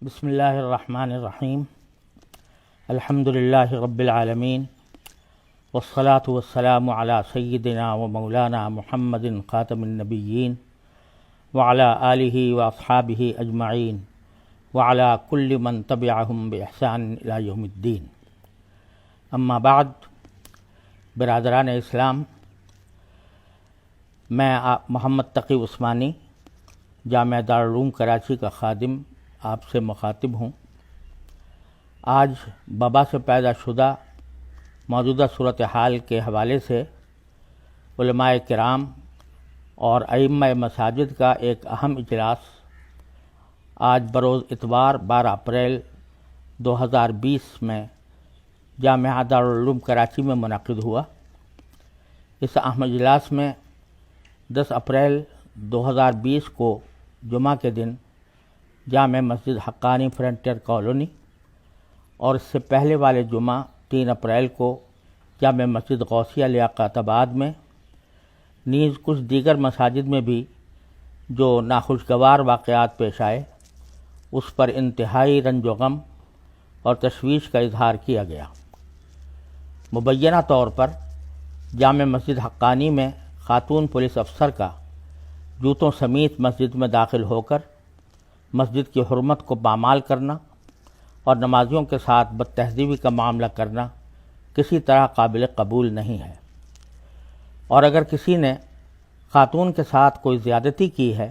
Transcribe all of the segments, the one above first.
بسم اللہ الرحمن الرحیم الحمد للہ رب العالمین والصلاة والسلام علی سیدنا و مولانا محمد خاتم النبیین وعلی آلہ واصحابہ اجمعین وعلی کل من تبعہم بإحسان الی یوم الدین. اما بعد، برادران اسلام، میں محمد تقی عثمانی، جامعہ دارالعلوم کراچی کا خادم، آپ سے مخاطب ہوں. آج وبا سے پیدا شدہ موجودہ صورتحال کے حوالے سے علماء کرام اور ائمہ مساجد کا ایک اہم اجلاس آج بروز اتوار 12 اپریل 2020 میں جامعہ دارالعلوم کراچی میں منعقد ہوا. اس اہم اجلاس میں 10 اپریل 2020 کو جمعہ کے دن جامع مسجد حقانی فرنٹیئر کالونی اور اس سے پہلے والے جمعہ 3 اپریل کو جامع مسجد غوثیہ لیاقت آباد میں، نیز کچھ دیگر مساجد میں بھی جو ناخوشگوار واقعات پیش آئے اس پر انتہائی رنج و غم اور تشویش کا اظہار کیا گیا. مبینہ طور پر جامع مسجد حقانی میں خاتون پولیس افسر کا جوتوں سمیت مسجد میں داخل ہو کر مسجد کی حرمت کو پامال کرنا اور نمازیوں کے ساتھ بد تہذیبی کا معاملہ کرنا کسی طرح قابل قبول نہیں ہے. اور اگر کسی نے خاتون کے ساتھ کوئی زیادتی کی ہے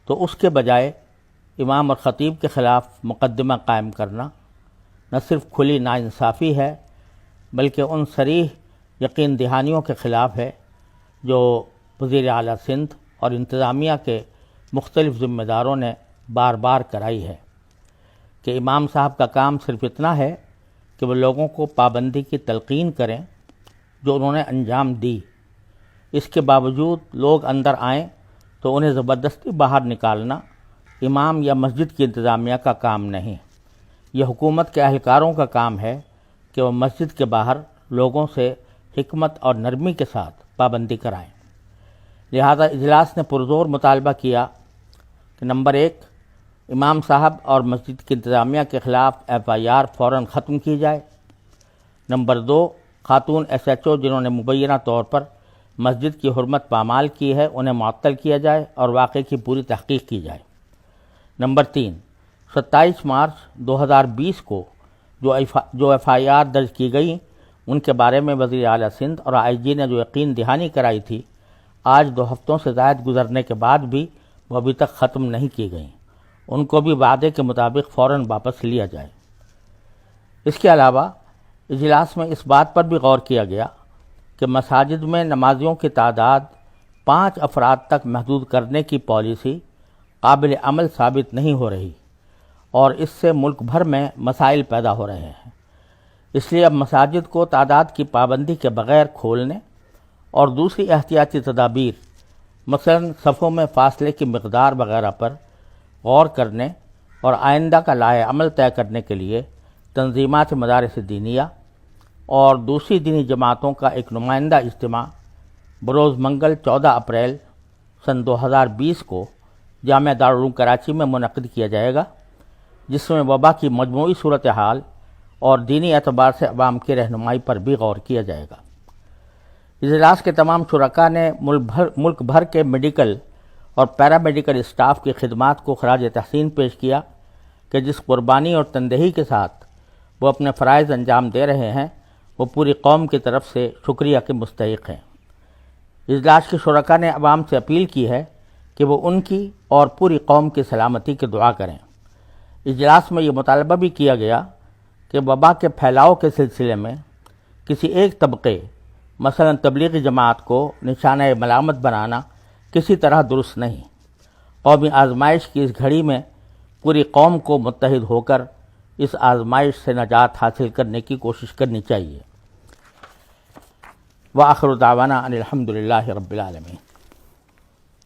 تو اس کے بجائے امام اور خطیب کے خلاف مقدمہ قائم کرنا نہ صرف کھلی ناانصافی ہے بلکہ ان صریح یقین دہانیوں کے خلاف ہے جو وزیر اعلیٰ سندھ اور انتظامیہ کے مختلف ذمہ داروں نے بار بار کرائی ہے کہ امام صاحب کا کام صرف اتنا ہے کہ وہ لوگوں کو پابندی کی تلقین کریں جو انہوں نے انجام دی. اس کے باوجود لوگ اندر آئیں تو انہیں زبردستی باہر نکالنا امام یا مسجد کی انتظامیہ کا کام نہیں. یہ حکومت کے اہلکاروں کا کام ہے کہ وہ مسجد کے باہر لوگوں سے حکمت اور نرمی کے ساتھ پابندی کرائیں. لہذا اجلاس نے پرزور مطالبہ کیا کہ نمبر 1، امام صاحب اور مسجد کی انتظامیہ کے خلاف FIR فوراً ختم کی جائے. نمبر 2، خاتون SHO جنہوں نے مبینہ طور پر مسجد کی حرمت پامال کی ہے انہیں معطل کیا جائے اور واقعے کی پوری تحقیق کی جائے. نمبر 3، 27 مارچ 2020 کو جو FIR درج کی گئی ان کے بارے میں وزیر اعلیٰ سندھ اور IG نے جو یقین دہانی کرائی تھی، آج 2 ہفتوں سے زائد گزرنے کے بعد بھی وہ ابھی تک ختم نہیں کی گئیں. ان کو بھی وعدے کے مطابق فوراً واپس لیا جائے. اس کے علاوہ اجلاس میں اس بات پر بھی غور کیا گیا کہ مساجد میں نمازیوں کی تعداد 5 افراد تک محدود کرنے کی پالیسی قابل عمل ثابت نہیں ہو رہی اور اس سے ملک بھر میں مسائل پیدا ہو رہے ہیں. اس لیے اب مساجد کو تعداد کی پابندی کے بغیر کھولنے اور دوسری احتیاطی تدابیر مثلاً صفوں میں فاصلے کی مقدار وغیرہ پر غور کرنے اور آئندہ کا لائحہ عمل طے کرنے کے لیے تنظیمات مدارس دینیہ اور دوسری دینی جماعتوں کا ایک نمائندہ اجتماع بروز منگل 14 اپریل سن 2020 کو جامعہ دارالعلوم کراچی میں منعقد کیا جائے گا، جس میں وبا کی مجموعی صورتحال اور دینی اعتبار سے عوام کی رہنمائی پر بھی غور کیا جائے گا. اجلاس کے تمام شرکاء نے ملک بھر کے میڈیکل اور پیرامیڈیکل اسٹاف کی خدمات کو خراج تحسین پیش کیا کہ جس قربانی اور تندہی کے ساتھ وہ اپنے فرائض انجام دے رہے ہیں وہ پوری قوم کی طرف سے شکریہ کے مستحق ہیں. اجلاس کے شرکاء نے عوام سے اپیل کی ہے کہ وہ ان کی اور پوری قوم کی سلامتی کی دعا کریں. اجلاس میں یہ مطالبہ بھی کیا گیا کہ وبا کے پھیلاؤ کے سلسلے میں کسی ایک طبقے مثلا تبلیغی جماعت کو نشانہ ملامت بنانا کسی طرح درست نہیں. قومی آزمائش کی اس گھڑی میں پوری قوم کو متحد ہو کر اس آزمائش سے نجات حاصل کرنے کی کوشش کرنی چاہیے. وآخر دعوانا ان الحمد للہ رب العالمین.